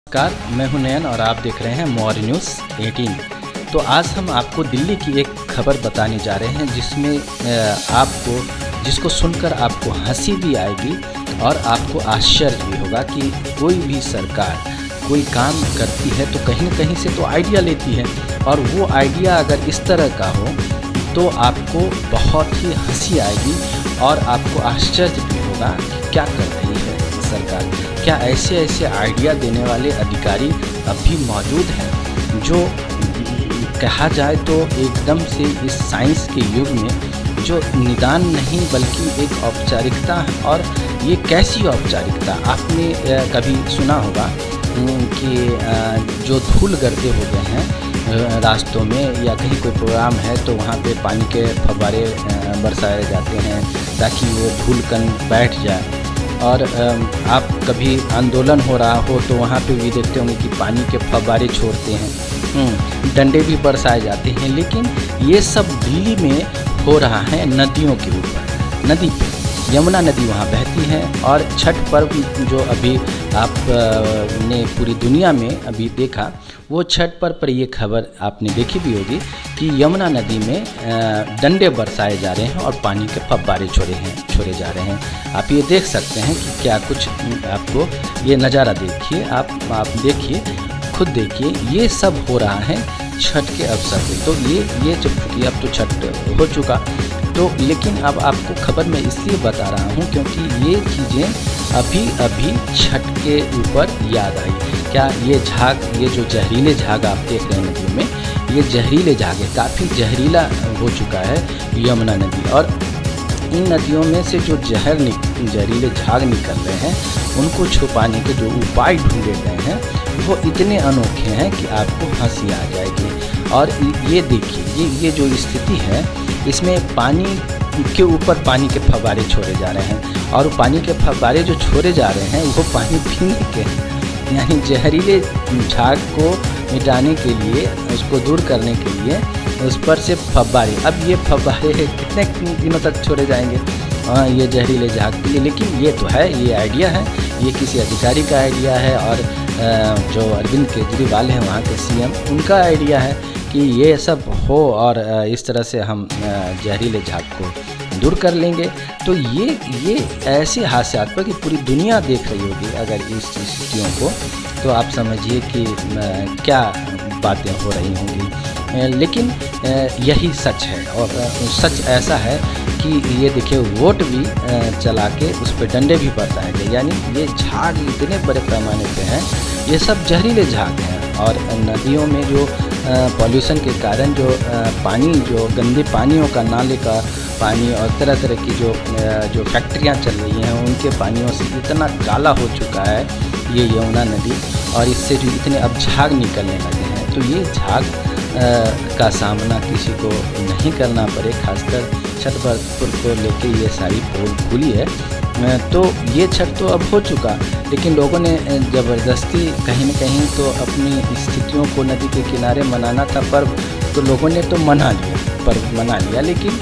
नमस्कार, मैं हूं नयन और आप देख रहे हैं मोर न्यूज़ 18। तो आज हम आपको दिल्ली की एक खबर बताने जा रहे हैं जिसको सुनकर आपको हंसी भी आएगी और आपको आश्चर्य भी होगा कि कोई भी सरकार कोई काम करती है तो कहीं न कहीं से तो आइडिया लेती है, और वो आइडिया अगर इस तरह का हो तो आपको बहुत ही हंसी आएगी और आपको आश्चर्य भी होगा कि क्या कर रही है सरकार। क्या ऐसे आइडिया देने वाले अधिकारी अब भी मौजूद हैं जो कहा जाए तो एकदम से इस साइंस के युग में जो निदान नहीं बल्कि एक औपचारिकता है। और ये कैसी औपचारिकता, आपने कभी सुना होगा कि जो धूल गर्दे हो गए हैं रास्तों में या कहीं कोई प्रोग्राम है तो वहाँ पे पानी के फव्वारे बरसाए जाते हैं ताकि वो धूल कण बैठ जाए। और आप कभी आंदोलन हो रहा हो तो वहाँ पे भी देखते होंगे कि पानी के फव्वारे छोड़ते हैं, डंडे भी बरसाए जाते हैं। लेकिन ये सब दिल्ली में हो रहा है नदियों के ऊपर। नदी पे यमुना नदी वहाँ बहती है और छठ पर्व जो अभी आपने पूरी दुनिया में अभी देखा, वो छठ पर्व पर ये खबर आपने देखी भी होगी कि यमुना नदी में डंडे बरसाए जा रहे हैं और पानी के फव्वारे छोड़े जा रहे हैं। आप ये देख सकते हैं कि क्या कुछ आपको ये नज़ारा देखिए, आप देखिए, खुद देखिए, ये सब हो रहा है छठ के अवसर पे। तो ये जब चूँकि अब तो छठ हो चुका तो, लेकिन अब आपको खबर मैं इसलिए बता रहा हूँ क्योंकि ये चीज़ें अभी छठ के ऊपर याद आई। क्या ये झाग, ये जो जहरीले झाग आप देख रहे हैं नदियों में, ये जहरीले झाग है, काफ़ी जहरीला हो चुका है यमुना नदी। और इन नदियों में से जो जहरीले झाग निकल रहे हैं उनको छुपाने के जो उपाय ढूंढे गए हैं वो इतने अनोखे हैं कि आपको हंसी आ जाएगी। और ये देखिए, ये जो स्थिति है इसमें पानी के ऊपर पानी के फव्वारे छोड़े जा रहे हैं, और पानी के फव्वारे जो छोड़े जा रहे हैं वो पानी पीने के हैं, यानी जहरीले झाग को मिटाने के लिए, उसको दूर करने के लिए उस पर से फव्वारे। अब ये फव्वारे कितने दिनों तक छोड़े जाएंगे ये जहरीले झाग के लिए। लेकिन ये तो है, ये आइडिया है, ये किसी अधिकारी का आइडिया है और जो अरविंद केजरीवाल हैं वहाँ के सीएम, उनका आइडिया है कि ये सब हो और इस तरह से हम जहरीले झाग को दूर कर लेंगे। तो ये ऐसे हादसात पर कि पूरी दुनिया देख रही होगी अगर इस स्थितियों को, तो आप समझिए कि क्या बातें हो रही होंगी। लेकिन यही सच है, और सच ऐसा है कि ये देखिए वोट भी चला के उस पर डंडे भी बरसाए गए, यानी ये झाग इतने बड़े पैमाने पे हैं, ये सब जहरीले झाग हैं। और नदियों में जो पॉल्यूशन के कारण जो पानी, जो गंदे पानियों का, नाले का पानी और तरह तरह की जो फैक्ट्रियाँ चल रही हैं उनके पानियों से इतना काला हो चुका है ये यमुना नदी, और इससे जो इतने अब झाग निकलने लगे हैं। तो ये झाग का सामना किसी को नहीं करना पड़े, खासकर छठ पर्व को लेके ये सारी पोल खुली है। तो ये छठ तो अब हो चुका, लेकिन लोगों ने ज़बरदस्ती कहीं न कहीं तो अपनी स्थितियों को नदी के किनारे मनाना था पर्व, तो लोगों ने तो पर्व मना लिया। लेकिन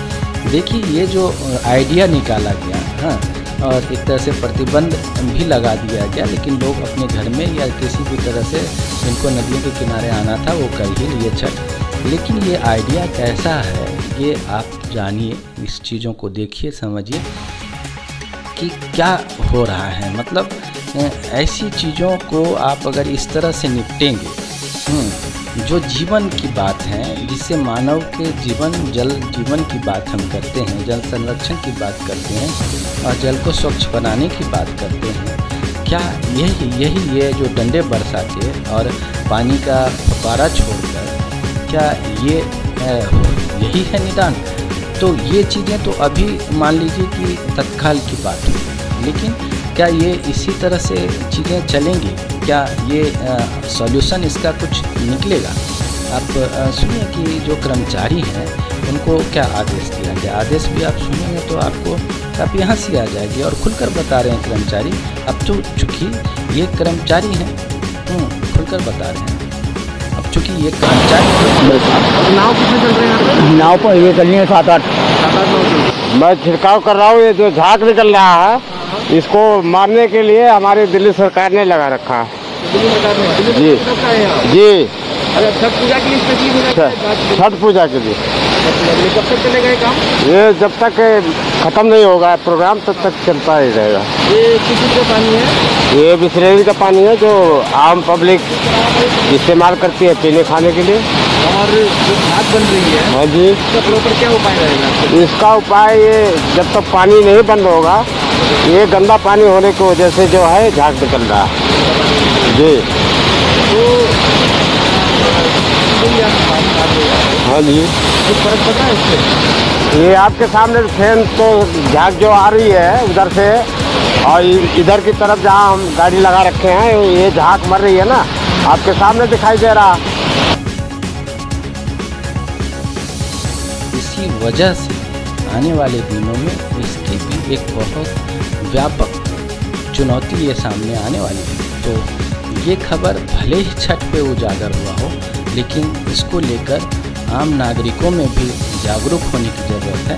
देखिए ये जो आइडिया निकाला गया, हाँ, और एक तरह से प्रतिबंध भी लगा दिया गया, लेकिन लोग अपने घर में या किसी भी तरह से जिनको नदियों के किनारे आना था वो कर ही लिए छठ। लेकिन ये आइडिया कैसा है ये आप जानिए, इस चीज़ों को देखिए, समझिए कि क्या हो रहा है। मतलब ऐसी चीज़ों को आप अगर इस तरह से निपटेंगे, जो जीवन की बात है, जिससे मानव के जल जीवन की बात हम करते हैं, जल संरक्षण की बात करते हैं और जल को स्वच्छ बनाने की बात करते हैं, क्या यही ये जो डंडे बरसा के और पानी का फव्वारा छोड़कर, क्या यही है निदान? तो ये चीज़ें तो अभी मान लीजिए कि तत्काल की बात है, लेकिन क्या ये इसी तरह से चीज़ें चलेंगी? क्या ये सॉल्यूशन इसका कुछ निकलेगा? आप सुनिए कि जो कर्मचारी हैं उनको क्या आदेश दिया गया। आदेश भी आप सुनेंगे तो आपको काफ़ी हंसी आ जाएगी, और खुलकर बता रहे हैं कर्मचारी। अब तो चूँकि ये कर्मचारी हैं, खुलकर बता रहे हैं, अब चूँकि ये कर्मचारी। नाव कितने चल रहे हैं? नाव पर ये चल रही है 7-8। मैं छिड़काव कर रहा हूँ। ये जो झाग निकल रहा है इसको मारने के लिए हमारी दिल्ली सरकार ने लगा रखा है। दिल्ली सरकार ने जी जी अच्छा, छठ पूजा के लिए स्पेशली छठ पूजा के लिए। कब तक चलेगा ये काम? ये जब तक खत्म नहीं होगा प्रोग्राम तब तक चलता ही रहेगा। ये किस चीज़ का पानी है? ये बिसलेरी का पानी है जो आम पब्लिक इस्तेमाल करती है पीने खाने के लिए। और जो खाद बन रही है, हाँ जी, इसका प्रॉपर क्या उपाय रहेगा? इसका उपाय ये जब तक पानी नहीं बंद होगा, ये गंदा पानी होने की वजह से जो है झाग निकल रहा है जी। तो हाँ जी, कुछ फर्क पता है इससे? ये आपके सामने फैन तो झाग जो आ रही है उधर से और इधर की तरफ जहाँ हम गाड़ी लगा रखे हैं ये झाग मर रही है ना, आपके सामने दिखाई दे रहा। इसी वजह से आने वाले दिनों में इसकी भी एक बहुत व्यापक चुनौती ये सामने आने वाली है। तो ये खबर भले ही छठ पे उजागर हुआ हो, लेकिन इसको लेकर आम नागरिकों में भी जागरूक होने की ज़रूरत है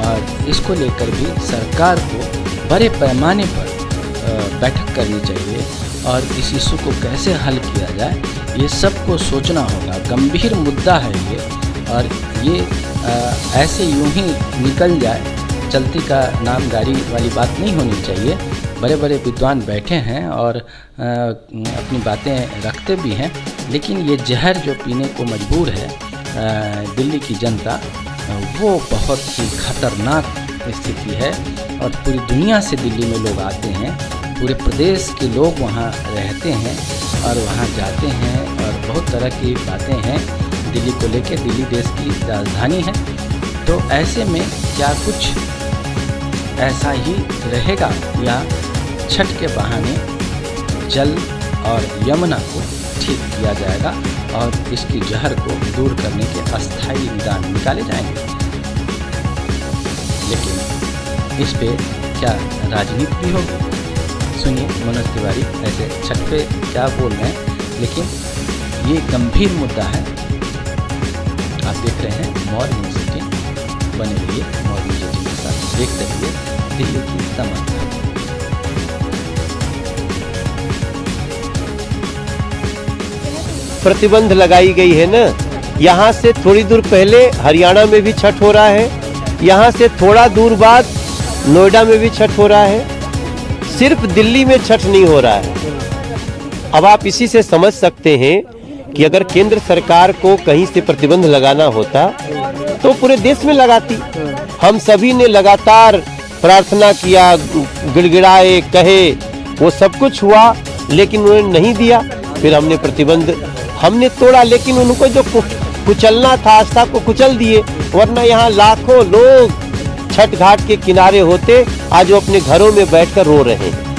और इसको लेकर भी सरकार को बड़े पैमाने पर बैठक करनी चाहिए और इस इशू को कैसे हल किया जाए ये सबको सोचना होगा। गंभीर मुद्दा है ये और ये ऐसे यूं ही निकल जाए, चलती का नाम गाड़ी वाली बात नहीं होनी चाहिए। बड़े बड़े विद्वान बैठे हैं और अपनी बातें रखते भी हैं, लेकिन ये जहर जो पीने को मजबूर है दिल्ली की जनता, वो बहुत ही खतरनाक स्थिति है। और पूरी दुनिया से दिल्ली में लोग आते हैं, पूरे प्रदेश के लोग वहाँ रहते हैं और वहाँ जाते हैं और बहुत तरह की बातें हैं दिल्ली को लेके। दिल्ली देश की राजधानी है, तो ऐसे में क्या कुछ ऐसा ही रहेगा या छठ के बहाने जल और यमुना को ठीक किया जाएगा और इसकी जहर को दूर करने के अस्थायी निदान निकाले जाएंगे? लेकिन इस पे क्या राजनीति भी होगी? सुनिए मनोज तिवारी ऐसे छठ पे क्या बोल रहे हैं, लेकिन ये गंभीर मुद्दा है। आप देख रहे हैं मॉर्निंग सिटी, बने रहिए मॉर्निंग सिटी के साथ, देखते रहिए दिल्ली की तमाम खबरें। प्रतिबंध लगाई गई है ना, यहाँ से थोड़ी दूर पहले हरियाणा में भी छठ हो रहा है, यहाँ से थोड़ा दूर बाद नोएडा में भी छठ हो रहा है, सिर्फ दिल्ली में छठ नहीं हो रहा है। अब आप इसी से समझ सकते हैं कि अगर केंद्र सरकार को कहीं से प्रतिबंध लगाना होता तो पूरे देश में लगाती। हम सभी ने लगातार प्रार्थना किया, गिड़गिड़ाए, कहे, वो सब कुछ हुआ, लेकिन उन्होंने नहीं दिया। फिर हमने प्रतिबंध हमने तोड़ा, लेकिन उनको जो कुचलना था आस्था को कुचल दिए, वरना यहाँ लाखों लोग छठ घाट के किनारे होते, आज वो अपने घरों में बैठकर रो रहे हैं।